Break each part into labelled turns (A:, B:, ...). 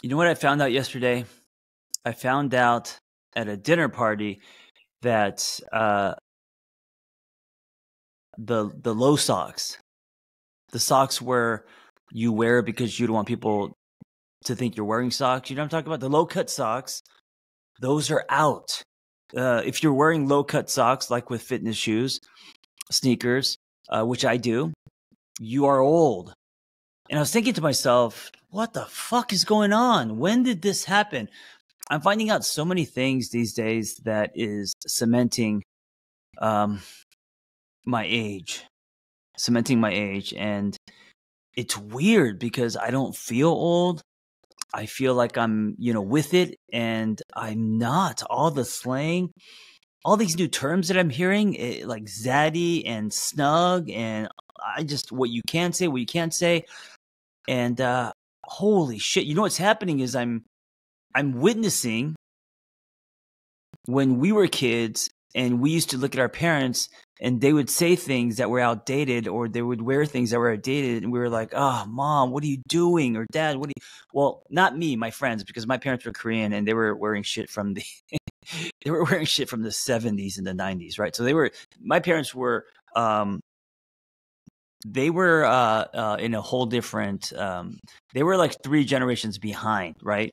A: You know what I found out yesterday? I found out at a dinner party that the low socks, the socks where you wear because you don't want people to think you're wearing socks. You know what I'm talking about? The low cut socks, those are out. If you're wearing low cut socks, like with fitness shoes, sneakers, which I do, you are old. And I was thinking to myself, what the fuck is going on? When did this happen? I'm finding out so many things these days that is cementing my age, and it's weird because I don't feel old. I feel like I'm, with it, and I'm not. All the slang, all these new terms that I'm hearing, like zaddy and snug, and what you can say, what you can't say, and holy shit! You know what's happening is I'm witnessing when we were kids and we used to look at our parents and they would say things that were outdated, or they would wear things that were outdated, and we were like, "Oh, mom, what are you doing?" Or dad, what are you? Well, not me, my friends, because my parents were Korean and they were wearing shit from the they were wearing shit from the 70s and the 90s, right? So my parents were they were in a whole different they were like 3 generations behind, right?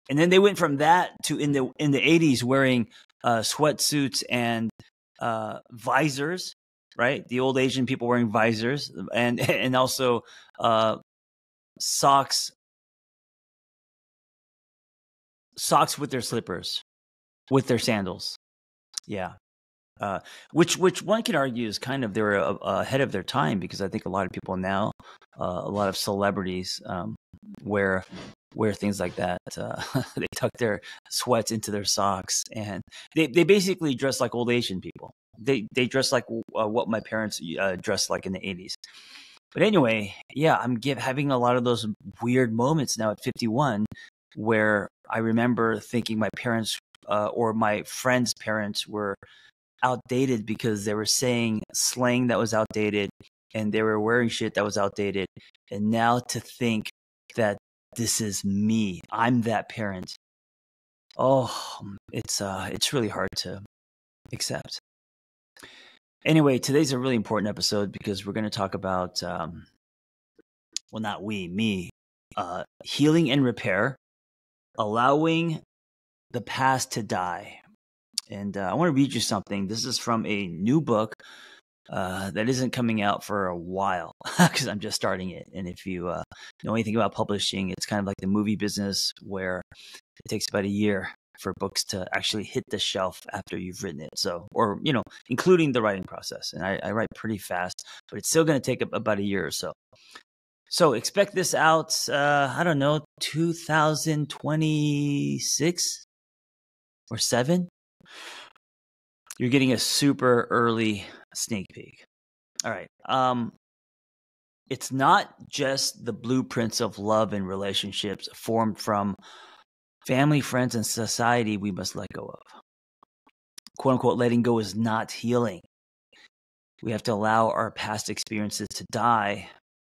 A: And then they went from that to in the 80s wearing sweatsuits and visors, right? The old Asian people wearing visors, and also socks with their slippers, with their sandals. Yeah. Which one could argue is kind of they were ahead of their time, because I think a lot of people now, a lot of celebrities wear things like that. They tuck their sweats into their socks, and they basically dress like old Asian people. They dress like what my parents dressed like in the 80s. But anyway, yeah, I'm having a lot of those weird moments now at 51 where I remember thinking my parents or my friends' parents were outdated because they were saying slang that was outdated and they were wearing shit that was outdated. And now to think that this is me, I'm that parent. Oh, it's really hard to accept. Anyway, today's a really important episode because we're going to talk about, well, not me, healing and repair, allowing the past to die. And I want to read you something. This is from a new book that isn't coming out for a while because I'm just starting it. And if you know anything about publishing, it's kind of like the movie business where it takes about a year for books to actually hit the shelf after you've written it. So, or, including the writing process. And I write pretty fast, but it's still going to take about a year or so. So expect this out, I don't know, 2026 or 7. You're getting a super early sneak peek. All right. It's not just the blueprints of love and relationships formed from family, friends, and society we must let go of. Quote unquote, letting go is not healing. We have to allow our past experiences to die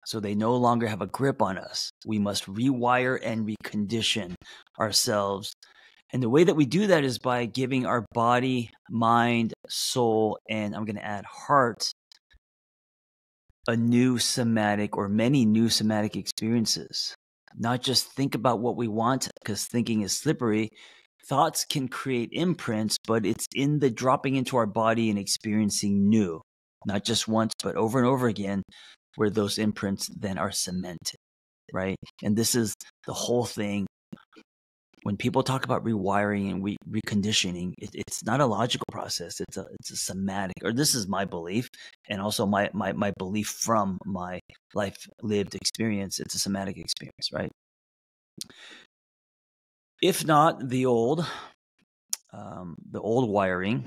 A: so they no longer have a grip on us. We must rewire and recondition ourselves. And the way that we do that is by giving our body, mind, soul, and I'm going to add heart, a new somatic or many new somatic experiences. Not just think about what we want, because thinking is slippery. Thoughts can create imprints, but it's in the dropping into our body and experiencing new, not just once, but over and over again, where those imprints then are cemented, right? And this is the whole thing. When people talk about rewiring and reconditioning, it's not a logical process. It's a somatic, or this is my belief, and also my belief from my life lived experience. It's a somatic experience, right? If not the old wiring,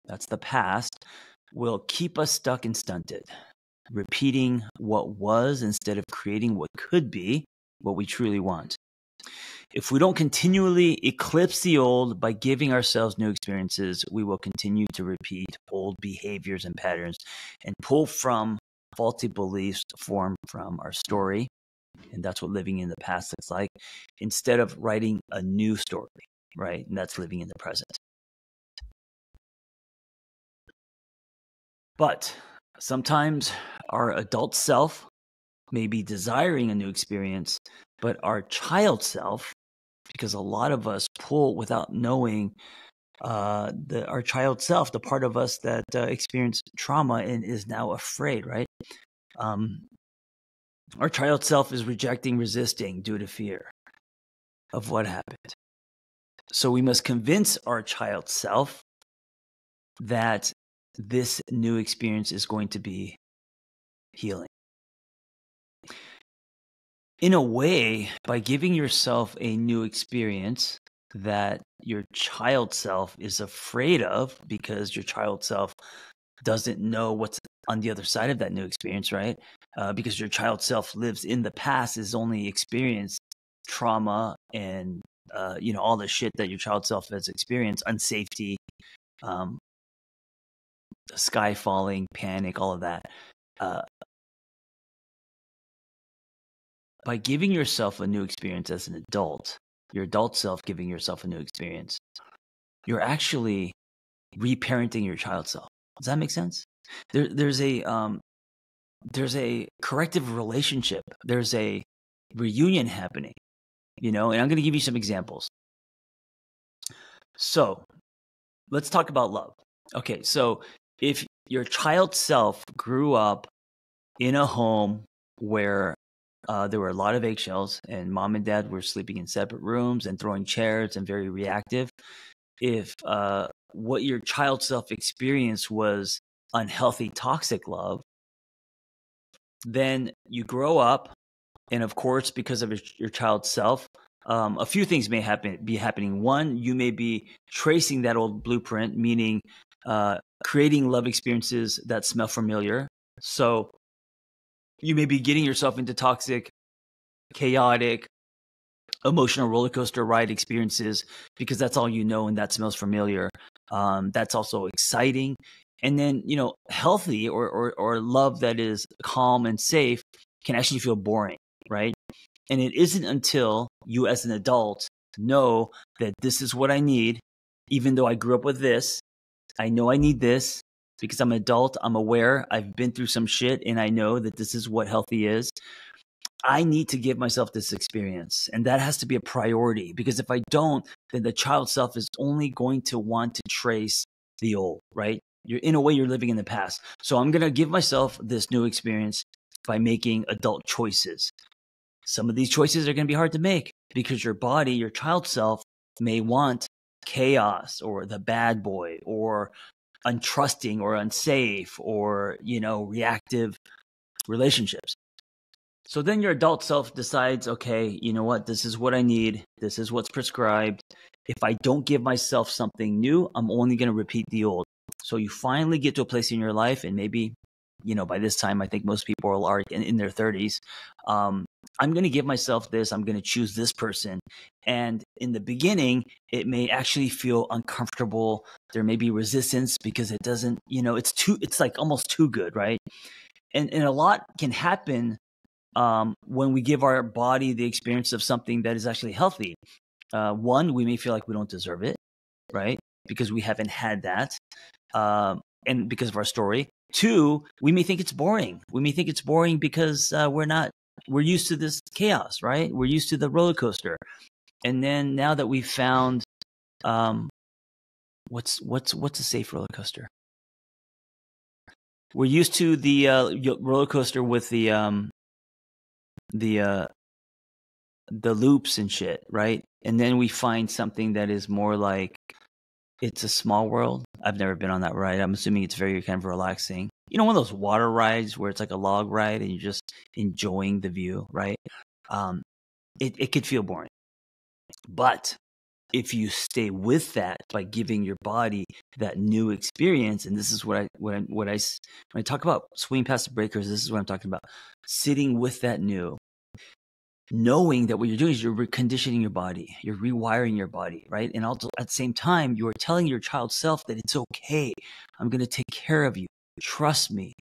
A: that's the past, will keep us stuck and stunted, repeating what was instead of creating what could be, what we truly want. If we don't continually eclipse the old by giving ourselves new experiences, we will continue to repeat old behaviors and patterns and pull from faulty beliefs formed from our story And that's what living in the past looks like, instead of writing a new story, right? And that's living in the present. But sometimes our adult self may be desiring a new experience, but our child self, because a lot of us pull without knowing our child self, the part of us that experienced trauma and is now afraid, right? Our child self is rejecting, resisting due to fear of what happened. So we must convince our child self that this new experience is going to be healing. In a way, by giving yourself a new experience that your child self is afraid of, because your child self doesn't know what's on the other side of that new experience, right? Because your child self lives in the past, has only experienced trauma and all the shit that your child self has experienced, unsafety, sky falling, panic, all of that. By giving yourself a new experience as an adult, your adult self giving yourself a new experience, you're actually reparenting your child self. Does that make sense? There's a corrective relationship. There's a reunion happening, and I'm going to give you some examples. So let's talk about love. Okay, so if your child self grew up in a home where there were a lot of eggshells and mom and dad were sleeping in separate rooms and throwing chairs and very reactive, if what your child self experienced was unhealthy, toxic love, then you grow up, and of course, because of your child self, a few things may be happening. One, you may be tracing that old blueprint, meaning creating love experiences that smell familiar. So you may be getting yourself into toxic, chaotic, emotional roller coaster ride experiences because that's all you know and that smells familiar. That's also exciting. And then, healthy or love that is calm and safe can actually feel boring, right? And it isn't until you as an adult know that this is what I need, even though I grew up with this, I know I need this because I'm an adult, I'm aware, I've been through some shit, and I know that this is what healthy is. I need to give myself this experience, and that has to be a priority, because if I don't, then the child self is only going to want to trace the old, right? In a way, you're living in the past. So I'm going to give myself this new experience by making adult choices. Some of these choices are going to be hard to make because your body, your child self, may want chaos or the bad boy or untrusting or unsafe or, reactive relationships. So then your adult self decides, okay, you know what? This is what I need. This is what's prescribed. If I don't give myself something new, I'm only going to repeat the old. So you finally get to a place in your life, and maybe, by this time, I think most people are in their 30s. I'm going to give myself this. I'm going to choose this person. And in the beginning, it may actually feel uncomfortable. There may be resistance because it doesn't, it's like almost too good, right? And a lot can happen when we give our body the experience of something that is actually healthy. One, we may feel like we don't deserve it, right? Because we haven't had that. And because of our story. Two, we may think it's boring. We may think it's boring because we're used to this chaos, right? We're used to the roller coaster. And then now that we've found, what's a safe roller coaster? We're used to the roller coaster with the loops and shit, right? And then we find something that is more like, it's a small world. I've never been on that ride. I'm assuming it's very kind of relaxing. One of those water rides where it's like a log ride and you're just enjoying the view, right? It could feel boring. But if you stay with that by giving your body that new experience, and this is when I talk about swinging past the breakers, this is what I'm talking about. Sitting with that new, knowing that what you're doing is you're reconditioning your body, you're rewiring your body, right? And also at the same time, you are telling your child self that it's okay. I'm going to take care of you. Trust me.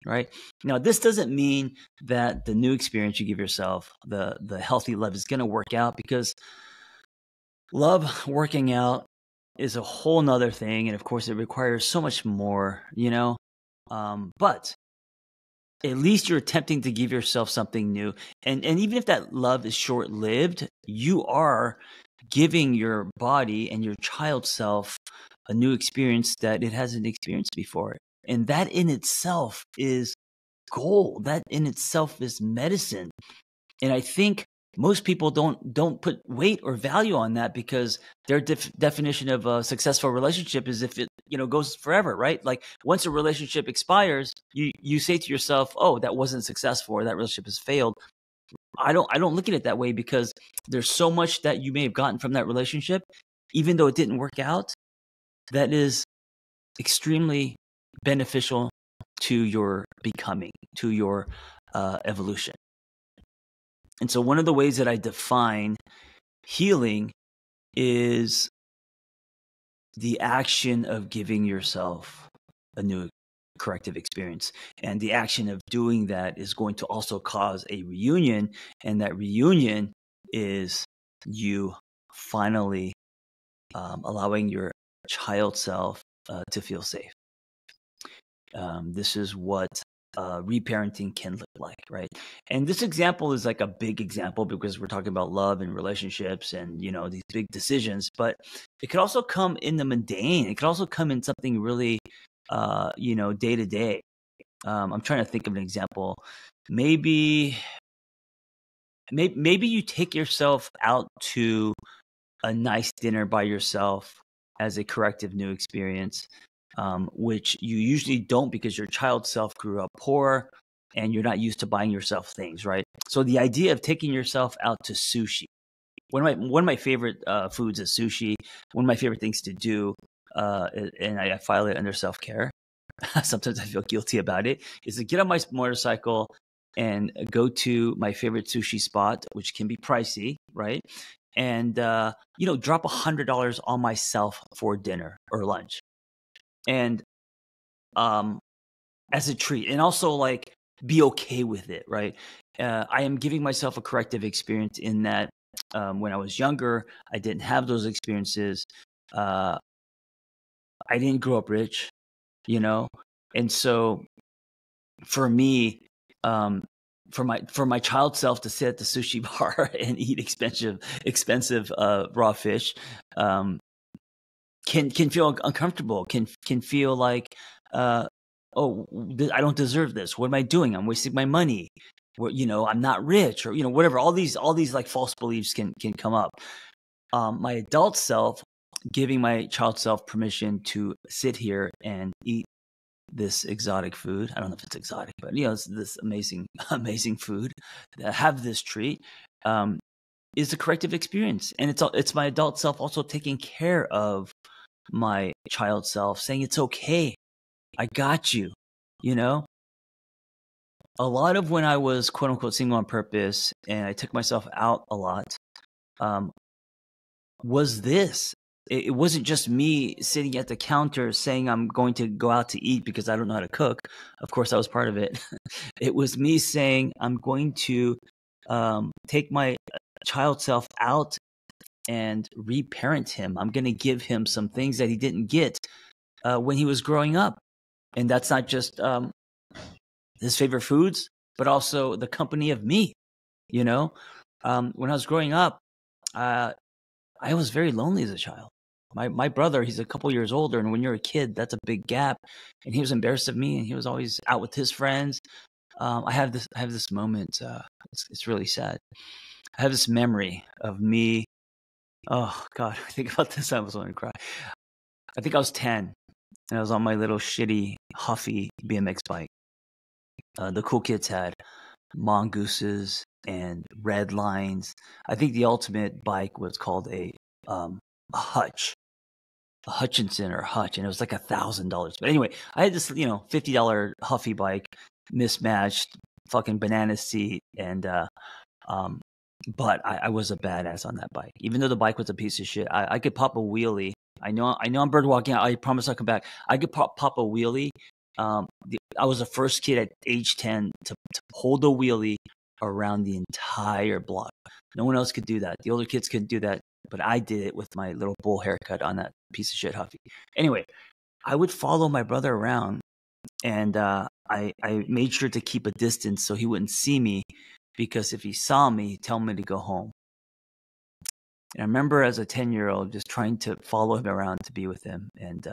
A: right? Now, this doesn't mean that the new experience you give yourself, the healthy love, is going to work out, because love working out is a whole nother thing. And of course, it requires so much more, but at least you're attempting to give yourself something new. And even if that love is short-lived, you are giving your body and your child self a new experience that it hasn't experienced before. And that in itself is gold. That in itself is medicine. And I think most people don't put weight or value on that, because their definition of a successful relationship is if it goes forever, right? Like once a relationship expires, you say to yourself, "Oh, that wasn't successful, or that relationship has failed." I don't look at it that way, because there's so much that you may have gotten from that relationship, even though it didn't work out, that is extremely beneficial to your becoming, to your evolution. And so one of the ways that I define healing is the action of giving yourself a new corrective experience. And the action of doing that is going to also cause a reunion. And that reunion is you finally allowing your child self to feel safe. This is what reparenting can look like, right? And this example is like a big example, because we're talking about love and relationships and these big decisions. But it could also come in the mundane. It could also come in something really day to day. I'm trying to think of an example. Maybe you take yourself out to a nice dinner by yourself as a corrective new experience, which you usually don't, because your child self grew up poor and you're not used to buying yourself things, right? So the idea of taking yourself out to sushi, one of my favorite foods is sushi. One of my favorite things to do, and I file it under self-care. Sometimes I feel guilty about it, is to get on my motorcycle and go to my favorite sushi spot, which can be pricey, right? And drop $100 on myself for dinner or lunch, and as a treat, and also like be okay with it, right? I am giving myself a corrective experience in that when I was younger, I didn't have those experiences. I didn't grow up rich, and so for me, for my child self to sit at the sushi bar and eat expensive raw fish, can feel uncomfortable. Can feel like, oh, I don't deserve this. What am I doing? I'm wasting my money. I'm not rich, or whatever. All these like false beliefs can come up. My adult self giving my child self permission to sit here and eat this exotic food. I don't know if it's exotic, but it's this amazing food. Have this treat is the corrective experience, and it's my adult self also taking care of my child self, saying it's okay, I got you. A lot of when I was quote unquote single on purpose and I took myself out a lot, was this. It wasn't just me sitting at the counter saying I'm going to go out to eat because I don't know how to cook. Of course, that was part of it. It was me saying I'm going to take my child self out and reparent him. I'm going to give him some things that he didn't get when he was growing up. And that's not just his favorite foods, but also the company of me. When I was growing up, I was very lonely as a child. My brother, he's a couple years older, and when you're a kid, that's a big gap. And he was embarrassed of me, and he was always out with his friends. I have this moment. It's really sad. I have this memory of me. Oh God, I think about this, I almost want to cry. I think I was 10, and I was on my little shitty Huffy BMX bike. The cool kids had mongooses and red lines. I think the ultimate bike was called a Hutch. A Hutchinson or Hutch, and it was like $1,000. But anyway, I had this, $50 Huffy bike, mismatched, fucking banana seat, and but I was a badass on that bike. Even though the bike was a piece of shit, I could pop a wheelie. I know I'm bird walking. I promise I'll come back. I could pop a wheelie I was the first kid at age 10 to hold a wheelie around the entire block. No one else could do that. The older kids couldn't do that, but I did it with my little bull haircut on that piece of shit Huffy. Anyway, I would follow my brother around, and I made sure to keep a distance so he wouldn't see me, because if he saw me, he'd tell me to go home. And I remember as a 10-year-old just trying to follow him around to be with him, and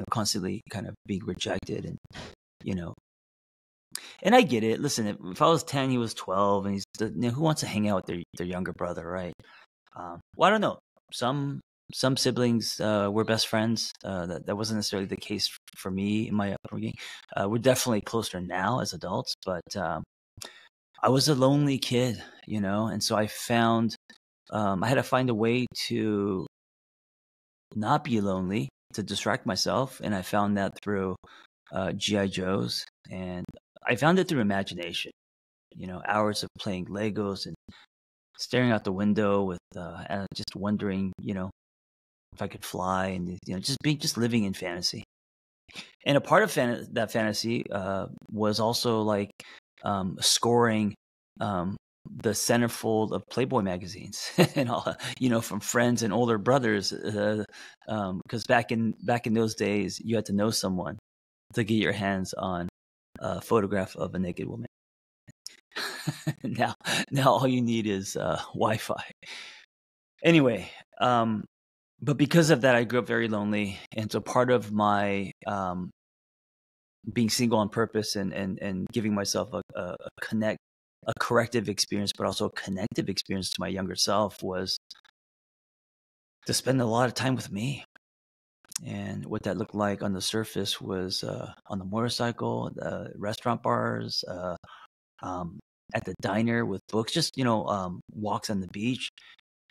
A: constantly kind of being rejected, and and I get it. Listen, if I was 10, he was 12, and who wants to hang out with their younger brother, right? Well, I don't know. Some siblings were best friends. That wasn't necessarily the case for me in my upbringing. We're definitely closer now as adults, but I was a lonely kid, and so I found I had to find a way to not be lonely, to distract myself, and I found that through GI Joes, and I found it through imagination. Hours of playing Legos and staring out the window with just wondering, if I could fly, and just living in fantasy. And a part of that fantasy was also like scoring the centerfold of Playboy magazines and all, from friends and older brothers, because back in those days, you had to know someone to get your hands on a photograph of a naked woman. Now all you need is Wi-Fi. Anyway, but because of that, I grew up very lonely, and so part of my being single on purpose and giving myself a corrective experience, but also a connective experience to my younger self, was to spend a lot of time with me. And what that looked like on the surface was on the motorcycle, the restaurant bars, at the diner with books, just walks on the beach.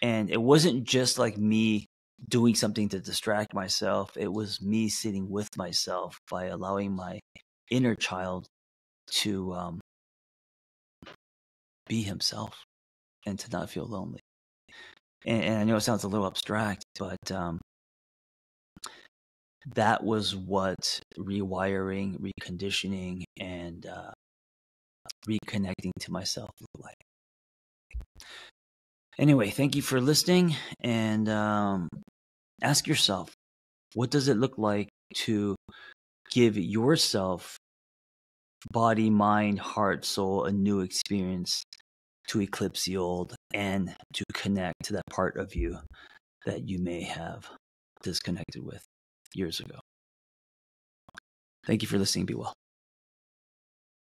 A: And it wasn't just like me doing something to distract myself. It was me sitting with myself by allowing my inner child to be himself and to not feel lonely. And I know it sounds a little abstract, but that was what rewiring, reconditioning, and reconnecting to myself looked like. Anyway, thank you for listening, and ask yourself, what does it look like to give yourself, body, mind, heart, soul, a new experience, to eclipse the old and to connect to that part of you that you may have disconnected with years ago. Thank you for listening. Be well.